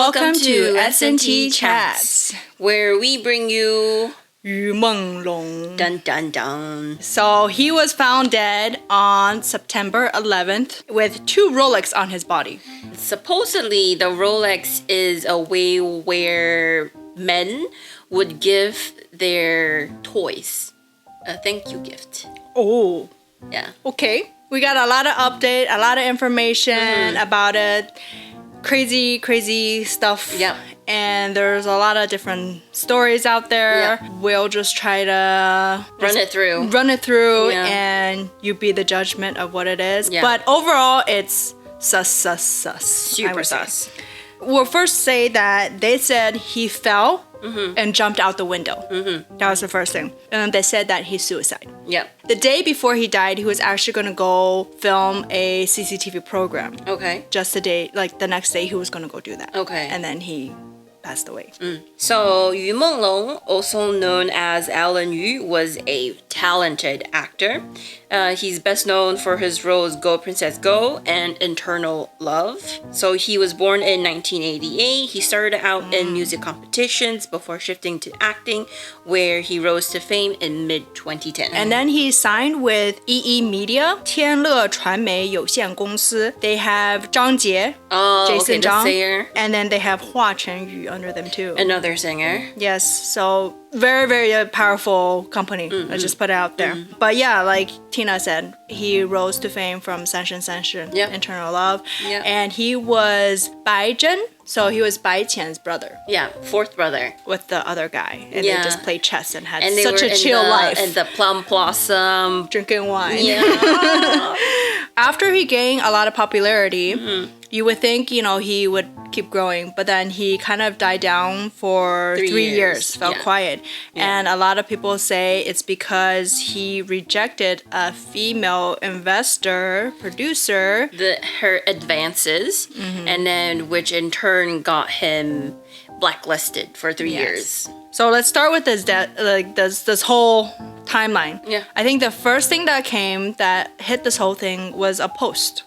Welcome to S&T Chats, where we bring you Yu Menglong. Dun dun dun. So he was found dead on September 11th with 2 Rolex on his body. Supposedly, the Rolex is a way where men would give their toys a thank you gift. Oh. Yeah. Okay. We got a lot of update, a lot of information about it. Crazy stuff. Yep. And there's a lot of different stories out there. Yep. We'll just try to Run it through. Yeah. And you be the judgment of what it is. Yeah. But overall, it's sus. Super sus. We'll first say that they said he fell and jumped out the window. That was the first thing. And they said that he suicide. Yep. The day before he died, he was actually going to go film a CCTV program. Okay. Just the day, like the next day, he was going to go do that. Okay. And then he passed away. So Yu Menglong, also known as Alan Yu, was a talented actor. He's best known for his roles Go Princess Go and Eternal Love. So he was born in 1988. He started out in music competitions before shifting to acting, where he rose to fame in mid-2010. And then he signed with EE Media, 天乐传媒有限公司. They have Zhang Jie, Jason the Zhang, singer. and then they have Hua Chenyu under them too. Another singer. Yes, so very powerful company. Let's just put it out there. But yeah, like Tina said, he rose to fame from Censorship, Eternal Love. Yep. And he was Bai Zhen, so he was Bai Qian's brother. Yeah, fourth brother. With the other guy. And they just played chess and had And they such were a chill life. And the plum blossom. Drinking wine. Yeah. After he gained a lot of popularity, you would think, he would keep growing, but then he kind of died down for 3 years, fell quiet. Yeah. And a lot of people say it's because he rejected a female investor, producer. Her advances, and then which in turn got him blacklisted for 3 years. So let's start with this whole timeline. Yeah. I think the first thing that hit this whole thing was a post.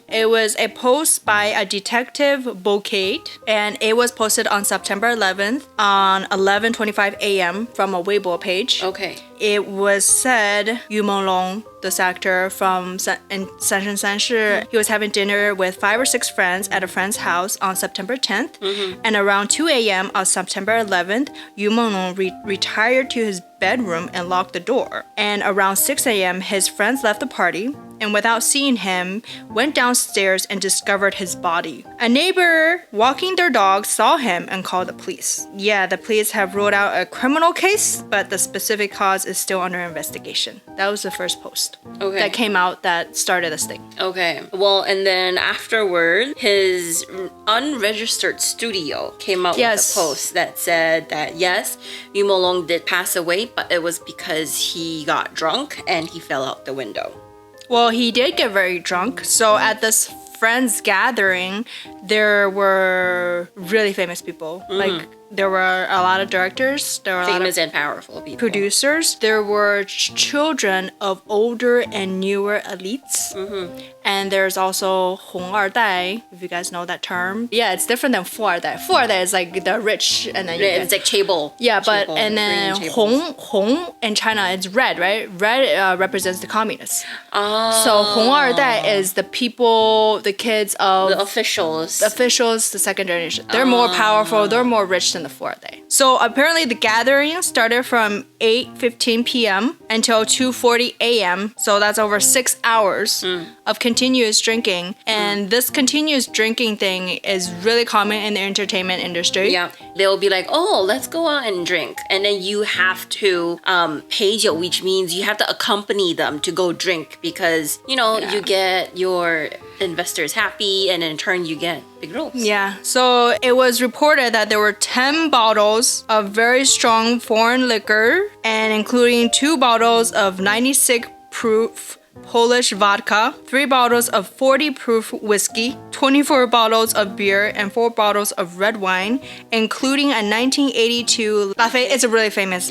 It was a post by a detective Bouquet, and it was posted on September 11th on 11:25 a.m. from a Weibo page. Okay. It was said Yu Menglong, this actor from Censorship, he was having dinner with 5 or 6 friends at a friend's house on September 10th, and around 2 a.m. on September 11th, Yu Menglong retired to his bedroom and locked the door. And around 6 a.m., his friends left the party, and without seeing him, went downstairs and discovered his body. A neighbor walking their dog saw him and called the police. Yeah, the police have ruled out a criminal case, but the specific cause is still under investigation. That was the first post that came out that started this thing. Okay. Well, and then afterward, his unregistered studio came out with a post that said that yes, Yu Menglong did pass away, but it was because he got drunk and he fell out the window. Well, he did get very drunk. So at this friends gathering, there were really famous people. Like there were a lot of directors. There were famous and powerful people. Producers. There were children of older and newer elites. And there's also 红二代, if you guys know that term. Yeah, it's different than 富二代. 富二代is like the rich, and then it's like chaebol. Yeah, but and then 红 in China it's red, right? Red represents the communists. So 红二代 is the people, the kids of the officials. The officials, the second generation. They're more powerful. They're more rich than the 富二代. So apparently the gathering started from 8:15 p.m. until 2:40 a.m. So that's over 6 hours of continuous drinking. And this continuous drinking thing is really common in the entertainment industry. Yeah. They'll be like, oh, let's go out and drink. And then you have to pay酒, which means you have to accompany them to go drink because, you get your investors happy and in turn you get big roles. Yeah. So it was reported that there were 10 bottles of very strong foreign liquor and including 2 bottles of 96 proof Polish vodka, 3 bottles of 40 proof whiskey, 24 bottles of beer, and 4 bottles of red wine, including a 1982 Lafayette. It's a really famous,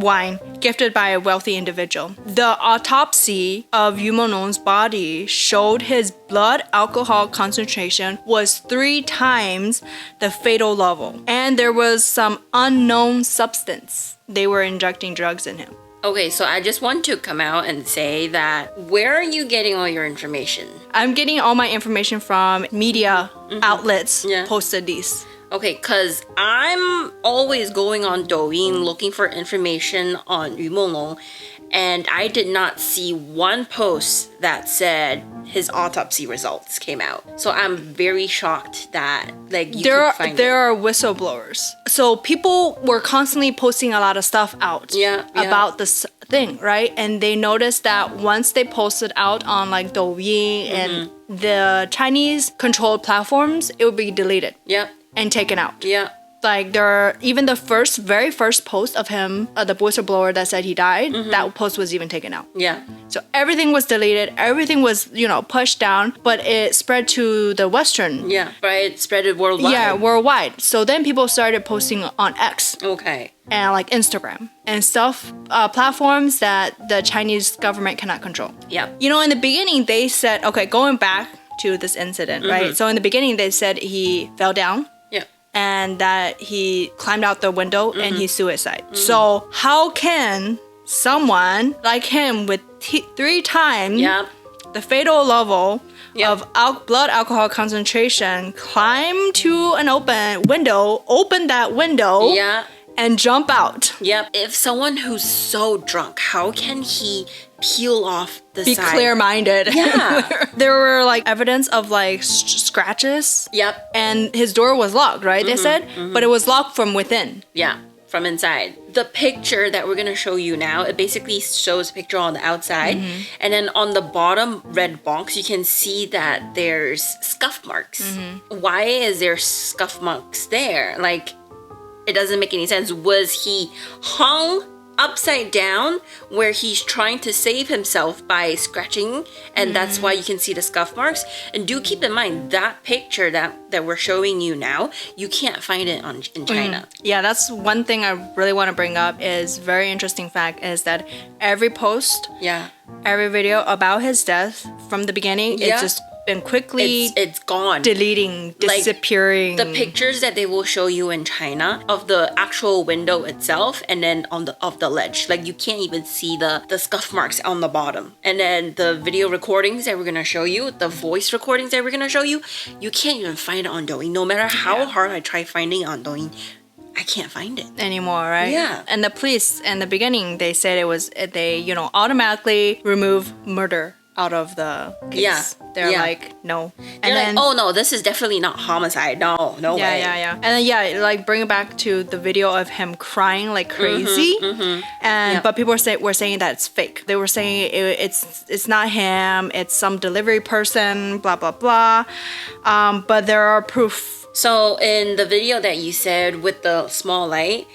wine gifted by a wealthy individual. The autopsy of Yu Menglong's body showed his blood alcohol concentration was 3 times the fatal level, and there was some unknown substance. They were injecting drugs in him. Okay, so I just want to come out and say that where are you getting all your information? I'm getting all my information from media outlets posted these. Okay, because I'm always going on Douyin looking for information on Yu Menglong, and I did not see one post that said his autopsy results came out. So I'm very shocked that there are whistleblowers. So people were constantly posting a lot of stuff out about this thing, right? And they noticed that once they posted out on like Douyin and the Chinese controlled platforms, it would be deleted. And taken out. Like there are even the very first post of him, the whistleblower that said he died, that post was even taken out. So everything was deleted, everything was, pushed down, but it spread to the Western. But it spread it worldwide. Yeah, worldwide. So then people started posting on X. Okay. And like Instagram and stuff, platforms that the Chinese government cannot control. In the beginning they said, okay, going back to this incident, right? So in the beginning they said he fell down. And that he climbed out the window and he suicided. So how can someone like him with 3 times the fatal level of blood alcohol concentration climb to an open that window and jump out? If someone who's so drunk, how can he peel off the side? Be clear-minded. There were like evidence of like scratches. And his door was locked, right? They said, but it was locked from within. From inside. The picture that we're gonna show you now, it basically shows a picture on the outside, and then on the bottom red box, you can see that there's scuff marks. Why is there scuff marks there? Like, it doesn't make any sense. Was he hung upside down where he's trying to save himself by scratching, and that's why you can see the scuff marks? And do keep in mind that picture that we're showing you now, you can't find it in China. Yeah, that's one thing I really want to bring up. Is very interesting fact is that every post, every video about his death from the beginning, it's just been quickly it's gone, deleting, disappearing. Like, the pictures that they will show you in China of the actual window itself, and then of the ledge, like you can't even see the scuff marks on the bottom. And then the video recordings that we're gonna show you, the voice recordings that we're gonna show you, you can't even find it on Douyin. No matter how hard I try finding it on Douyin, I can't find it anymore, right? And the police in the beginning, they said they automatically remove murder out of the case. They're like, no. And then, like, oh no, this is definitely not homicide. No way. And then like bring it back to the video of him crying like crazy. And but people were saying that it's fake. They were saying it's not him. It's some delivery person. Blah blah blah. But there are proof. So in the video that you said with the small light.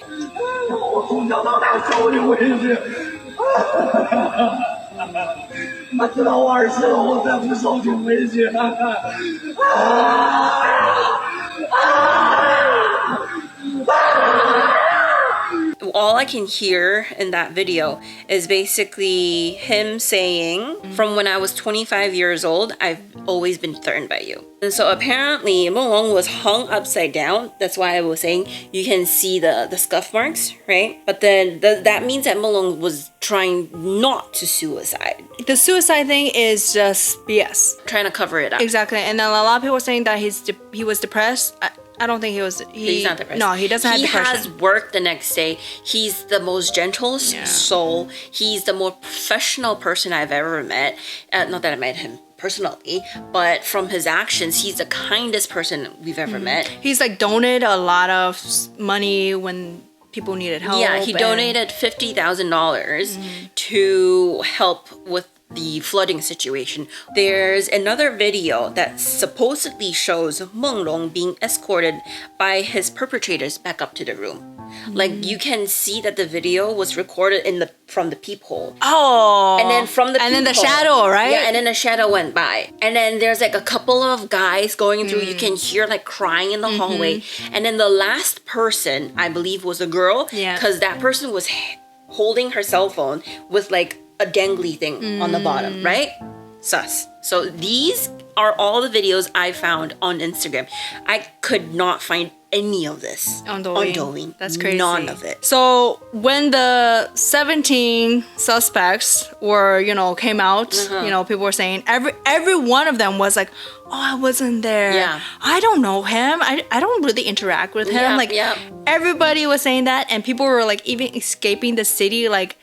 All I can hear in that video is basically him saying, from when I was 25 years old, I've always been threatened by you. And so apparently Menglong was hung upside down. That's why I was saying you can see the scuff marks, right? But then that means that Menglong was trying not to suicide. The suicide thing is just BS. Trying to cover it up. Exactly. And then a lot of people are saying that he was depressed. I don't think he was. He's not depressed. No, he doesn't have depression. He has work the next day. He's the most gentle soul. He's the more professional person I've ever met. Not that I met him personally, but from his actions, he's the kindest person we've ever met. He's like donated a lot of money when people needed help. Yeah, he donated $50,000 to help with the flooding situation. There's another video that supposedly shows Menglong being escorted by his perpetrators back up to the room. Like, you can see that the video was recorded from the peephole. Oh. And then from the peephole. And then the shadow, right? Yeah, and then the shadow went by. And then there's like a couple of guys going through. You can hear like crying in the hallway. And then the last person, I believe, was a girl. Yeah. Because that person was holding her cell phone with like a dangly thing on the bottom, right? Sus. So these are all the videos I found on Instagram. I could not find any of this on Douyin. That's crazy. None of it. So when the 17 suspects were, came out, people were saying every one of them was like, oh, I wasn't there. Yeah. I don't know him. I don't really interact with him. Everybody was saying that, and people were like even escaping the city, like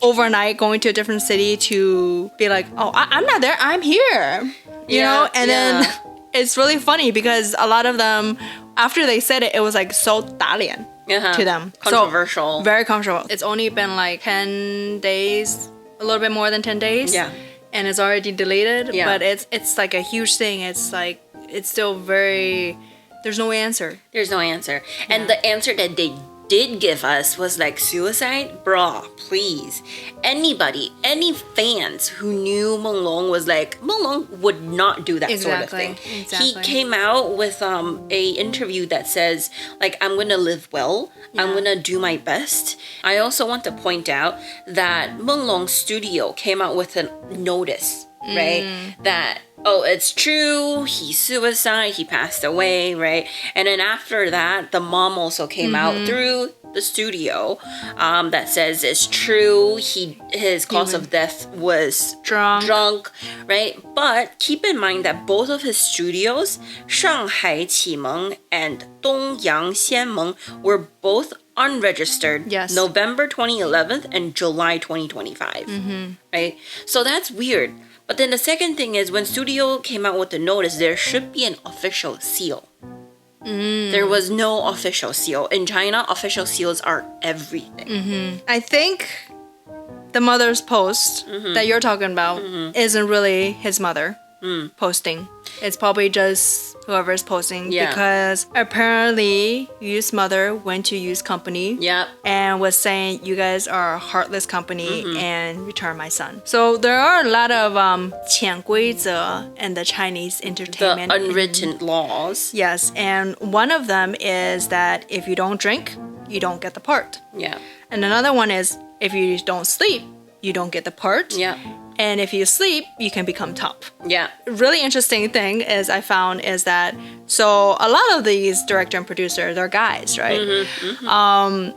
overnight going to a different city to be like, oh, I'm not there. I'm here. You know? And then it's really funny because a lot of them, after they said it, it was like so 打脸 to them. Controversial. So, very controversial. It's only been like 10 days, a little bit more than 10 days. Yeah. And it's already deleted. Yeah. But it's like a huge thing. It's like, it's still very, there's no answer. There's no answer. And the answer that they did give us was like suicide. Bruh, please. Anybody, any fans who knew Menglong was like, Menglong would not do that sort of thing. He came out with a interview that says like, I'm gonna live well. I'm gonna do my best. I also want to point out that Menglong's studio came out with a notice, right? That it's true, he suicide, he passed away, right? And then after that, the mom also came out through the studio that says it's true, his cause of death was drunk, right? But keep in mind that both of his studios, Shanghai Qimeng and Dongyang Xianmeng, were both unregistered November 2011 and July 2025, right? So that's weird. But then the second thing is when studio came out with the notice, there should be an official seal. There was no official seal. In China, official seals are everything. I think the mother's post that you're talking about isn't really his mother posting. It's probably just whoever is posting because apparently Yu's mother went to Yu's company and was saying, you guys are a heartless company and return my son. So there are a lot of 潜规则 in the Chinese entertainment. The unwritten laws. Yes, and one of them is that if you don't drink, you don't get the part. Yeah. And another one is if you don't sleep, you don't get the part. Yeah. And if you sleep, you can become top. Yeah. Really interesting thing is I found is that so a lot of these director and producers are guys, right?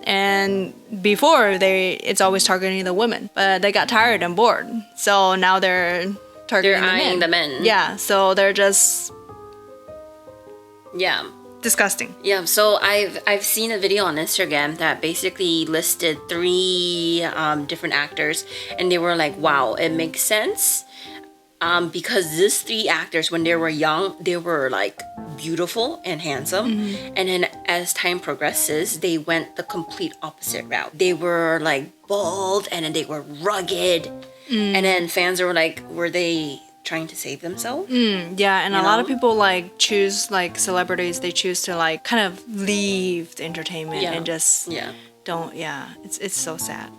And before it's always targeting the women, but they got tired and bored, so now they're targeting the men. Yeah, so they're just disgusting. Yeah, so I've seen a video on Instagram that basically listed 3 different actors, and they were like, wow, it makes sense. Because these 3 actors, when they were young, they were like beautiful and handsome. And then as time progresses, they went the complete opposite route. They were like bald, and then they were rugged. And then fans were like, were they trying to save themselves? Yeah, and a lot of people like choose like celebrities, they choose to like kind of leave the entertainment and just don't it's so sad.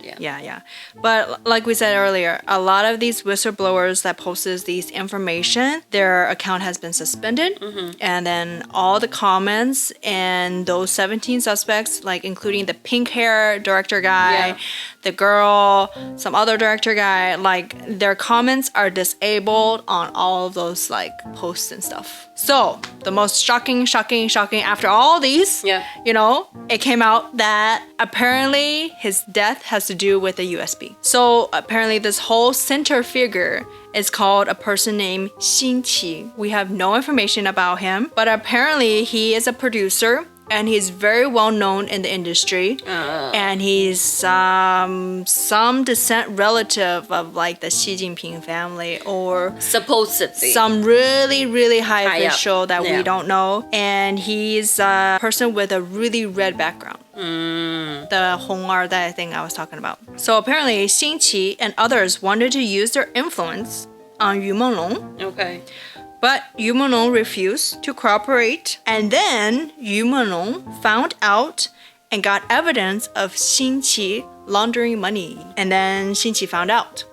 But like we said earlier, a lot of these whistleblowers that posted these information, their account has been suspended, and then all the comments and those 17 suspects, like including the pink hair director guy, the girl, some other director guy, like their comments are disabled on all of those like posts and stuff. So the most shocking after all these, it came out that apparently his death has to do with a USB. So apparently this whole center figure is called a person named Xin Qi. We have no information about him, but apparently he is a producer and he's very well known in the industry. And he's some descent relative of like the Xi Jinping family or supposedly some really, really high official that we don't know. And he's a person with a really red background. The Hong'er that I think I was talking about. So apparently Xin Qi and others wanted to use their influence on Yu Menglong. Okay. But Yu Menglong refused to cooperate. And then Yu Menglong found out and got evidence of Xin Qi laundering money. And then Xin Qi found out.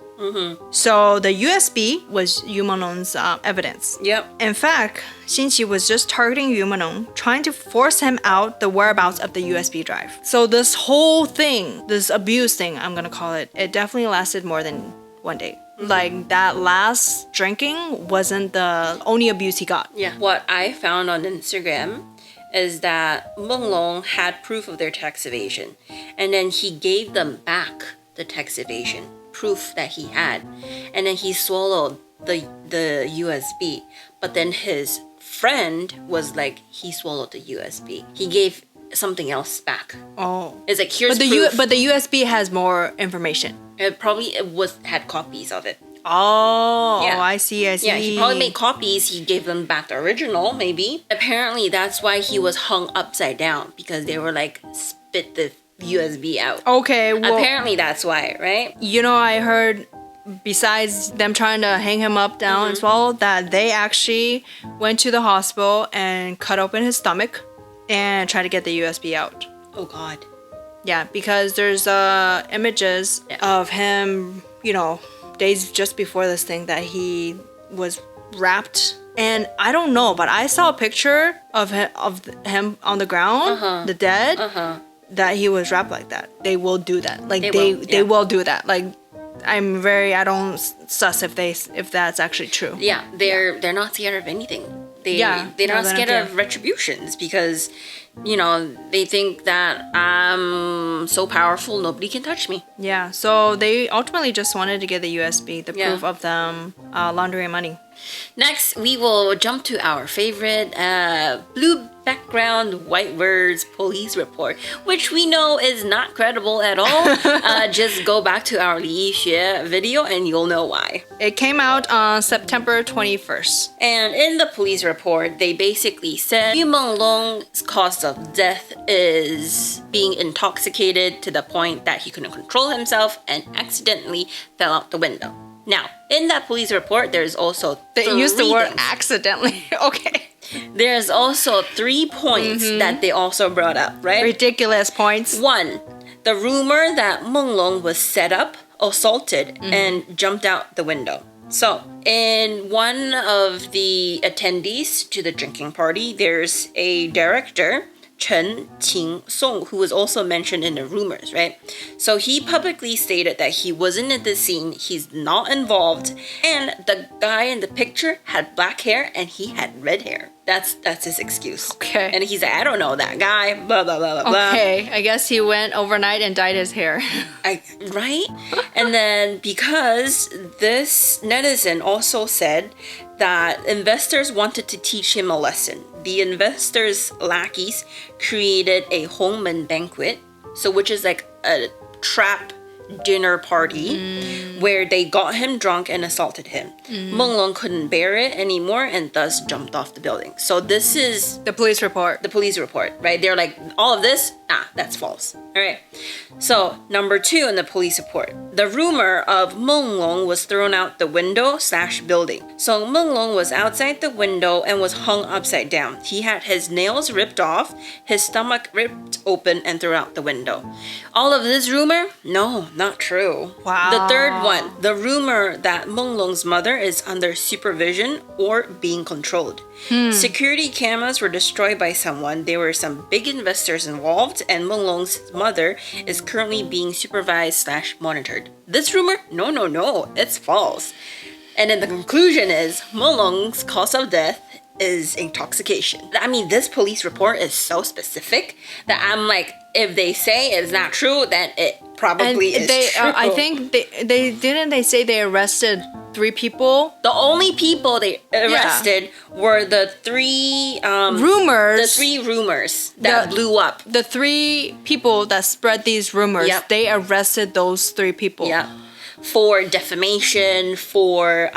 So the USB was Yu Menglong's evidence. Yep. In fact, Xinqi was just targeting Yu Menglong, trying to force him out the whereabouts of the USB drive. So this whole thing, this abuse thing, I'm gonna call it, it definitely lasted more than one day. Like that last drinking wasn't the only abuse he got. Yeah. What I found on Instagram is that Menglong had proof of their tax evasion, and then he gave them back the tax evasion proof that he had, and then he swallowed the USB. But then his friend was like, he swallowed the USB. He gave something else back. Oh, it's like, here's but proof. But the USB has more information. It had copies of it. Oh, yeah. I see. Yeah, he probably made copies. He gave them back the original, maybe. Apparently, that's why he was hung upside down, because they were like, spit the USB out. Okay, well, apparently that's why, right? You know, I heard, besides them trying to hang him up down and swallow, that they actually went to the hospital and cut open his stomach and tried to get the USB out. Oh, God. Yeah, because there's images of him, you know, days just before this thing that he was wrapped. And I don't know, but I saw a picture of him on the ground, the dead, that he was wrapped like that. They will do that. Like they will do that. Like I don't suss if that's actually true. Yeah, they're not scared of anything. They're not scared of retributions, because, you know, they think that I'm so powerful, nobody can touch me. Yeah, so they ultimately just wanted to get the USB, the proof of them laundering money. Next, we will jump to our favorite blue background, white words police report, which we know is not credible at all. Just go back to our Li Yixue video and you'll know why. It came out on September 21st. And in the police report, they basically said Yu Menglong's cause of death is being intoxicated to the point that he couldn't control himself and accidentally fell out the window. Now, in that police report, there's also they used the word accidentally. Okay. There's also 3 points that they also brought up, right? Ridiculous points. 1, the rumor that Menglong was set up, assaulted, and jumped out the window. So, in one of the attendees to the drinking party, there's a director, Chen Qing-song, who was also mentioned in the rumors, right? So he publicly stated that he wasn't in the scene, he's not involved, and the guy in the picture had black hair and he had red hair. That's his excuse. Okay. And he's like, I don't know that guy, blah, blah, blah, blah. Okay, I guess he went overnight and dyed his hair. Right? And then because this netizen also said that investors wanted to teach him a lesson. The investors' lackeys created a Hongmen banquet, which is like a trap dinner party where they got him drunk and assaulted him. Menglong couldn't bear it anymore and thus jumped off the building. So this is the police report. The police report, right? They're like, all of this, that's false. All right. So number 2 in the police report, the rumor of Menglong was thrown out the window/building. So Menglong was outside the window and was hung upside down. He had his nails ripped off, his stomach ripped open and thrown out the window. All of this rumor? No, not true. Wow. The 3rd one, the rumor that Menglong's mother is under supervision or being controlled. Security cameras were destroyed by someone. There were some big investors involved, and Menglong's mother is currently being supervised/monitored. This rumor? No, it's false. And then the conclusion is Menglong's cause of death is intoxication. I mean, this police report is so specific that I'm like, if they say it's not true, then it probably is true. I think they say they arrested 3 people. The only people they arrested were the 3 rumors. The 3 rumors that blew up. The 3 people that spread these rumors. They arrested those 3 people. Yeah, for defamation, for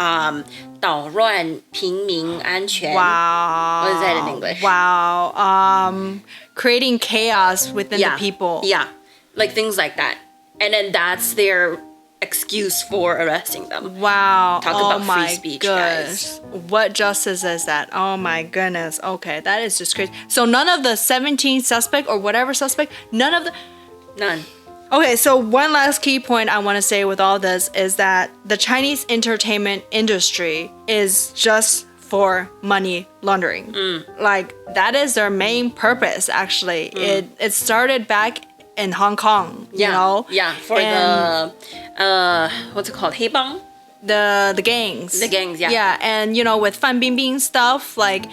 捣乱平民安全. Wow. What is that in English? Wow. Creating chaos within the people. Yeah, like things like that. And then that's their excuse for arresting them. Wow. Talk about free speech, guys. What justice is that? Oh my goodness. Okay, that is just crazy. So none of the 17 suspect or whatever suspect, none. Okay, so one last key point I want to say with all this is that the Chinese entertainment industry is just for money laundering. Like, that is their main purpose, actually. It started back in Hong Kong, you know? Yeah, for the, what's it called? Heibang? The gangs. The gangs, yeah. Yeah, and, you know, with Fan Bingbing stuff, like,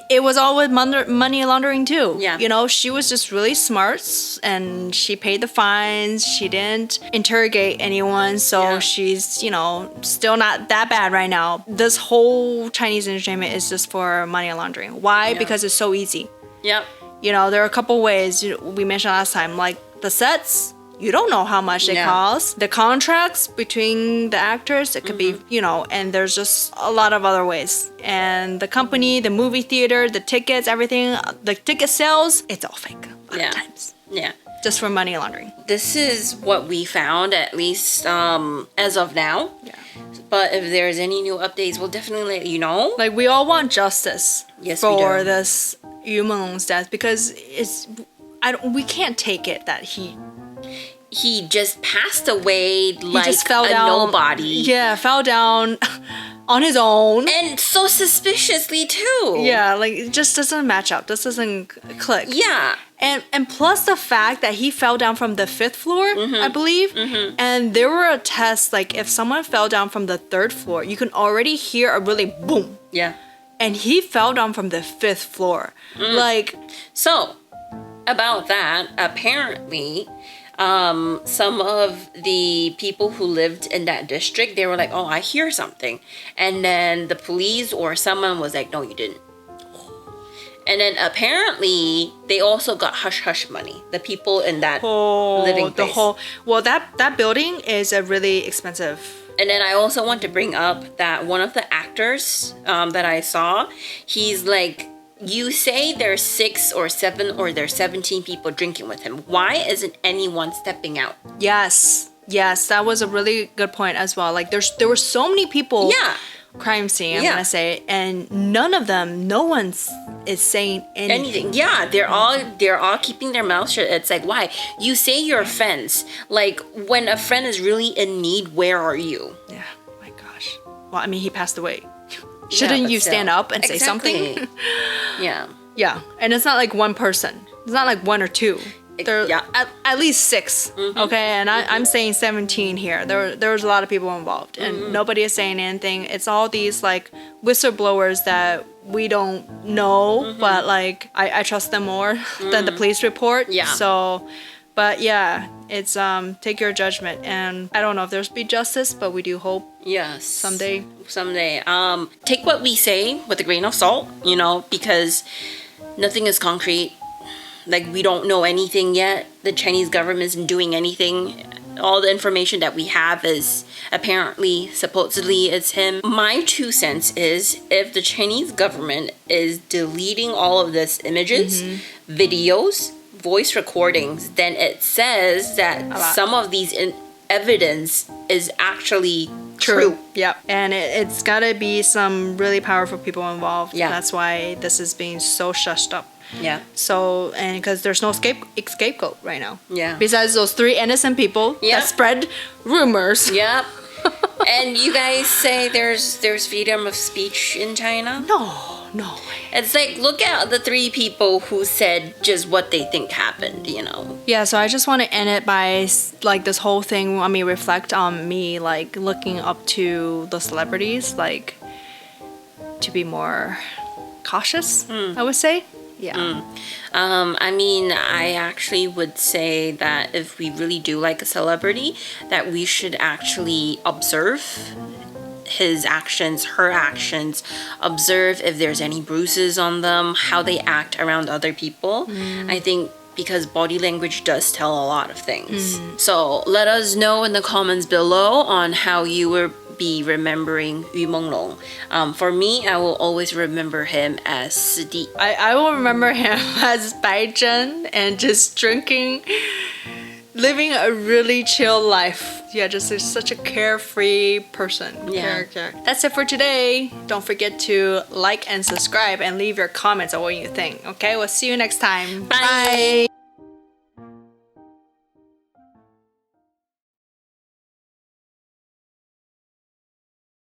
it was all with money laundering too. Yeah. You know, she was just really smart and she paid the fines. She didn't interrogate anyone. So she's, you know, still not that bad right now. This whole Chinese entertainment is just for money laundering. Why? Because it's so easy. Yep. You know, there are a couple ways we mentioned last time, like the sets. You don't know how much they cost. The contracts between the actors, it could be, you know, and there's just a lot of other ways. And the company, the movie theater, the tickets, everything, the ticket sales, it's all fake a lot of times. Yeah. Just for money laundering. This is what we found, at least as of now. Yeah. But if there's any new updates, we'll definitely let you know. Like, we all want justice for this Yu Menglong's death, because we can't take it that he just passed away like just fell a down, nobody. Yeah, fell down on his own. And so suspiciously too. Yeah, like, it just doesn't match up. This doesn't click. Yeah. And plus the fact that he fell down from the 5th floor, I believe. And there were tests, like, if someone fell down from the 3rd floor, you can already hear a really boom. Yeah. And he fell down from the 5th floor. Like... So, about that, apparently... some of the people who lived in that district, they were like, oh, I hear something. And then the police or someone was like, no, you didn't. And then apparently they also got hush-hush money. The people in that living place. Well, that building is a really expensive. And then I also want to bring up that one of the actors that I saw, he's like, you say there's 6 or 7 or there's 17 people drinking with him. Why isn't anyone stepping out? Yes, that was a really good point as well. Like, there were so many people. Yeah. Crime scene, I'm gonna say, and no one is saying anything. Yeah, they're all keeping their mouths shut. It's like, why? You say you're friends. Like, when a friend is really in need, where are you? Yeah, my gosh. Well, I mean, he passed away. Shouldn't you stand up and say something? Yeah. Yeah, and it's not like one person. It's not like 1 or 2. There at least 6. Okay, and I'm saying 17 here. There was a lot of people involved, and nobody is saying anything. It's all these like whistleblowers that we don't know, but like I trust them more than the police report. Yeah. So, but yeah, it's take your judgment, and I don't know if there's be justice, but we do hope. Yes. Someday. Take what we say with a grain of salt, you know, because nothing is concrete. Like, we don't know anything yet. The Chinese government isn't doing anything. All the information that we have is supposedly it's him. My 2 cents is, if the Chinese government is deleting all of this images, videos, voice recordings, then it says that some of these evidence is actually true. Yep. And it's gotta be some really powerful people involved. Yeah. That's why this is being so shushed up. Yeah. So, and because there's no scapegoat right now. Yeah. Besides those 3 innocent people that spread rumors. Yep. And you guys say there's freedom of speech in China? No. It's like, look at the 3 people who said just what they think happened, you know? Yeah, so I just want to end it by, like, this whole thing, I mean, reflect on me, like, looking up to the celebrities, like, to be more cautious, I would say. Yeah. I mean, I actually would say that if we really do like a celebrity, that we should actually observe his actions, her actions, observe if there's any bruises on them, how they act around other people. I think because body language does tell a lot of things. So let us know in the comments below on how you will be remembering Yu Menglong. For me, I will always remember him as Sidi. I will remember him as Bai Zhen and just drinking, living a really chill life. Yeah, just such a carefree person. Character. That's it for today. Don't forget to like and subscribe and leave your comments on what you think. Okay, we'll see you next time. Bye. Bye.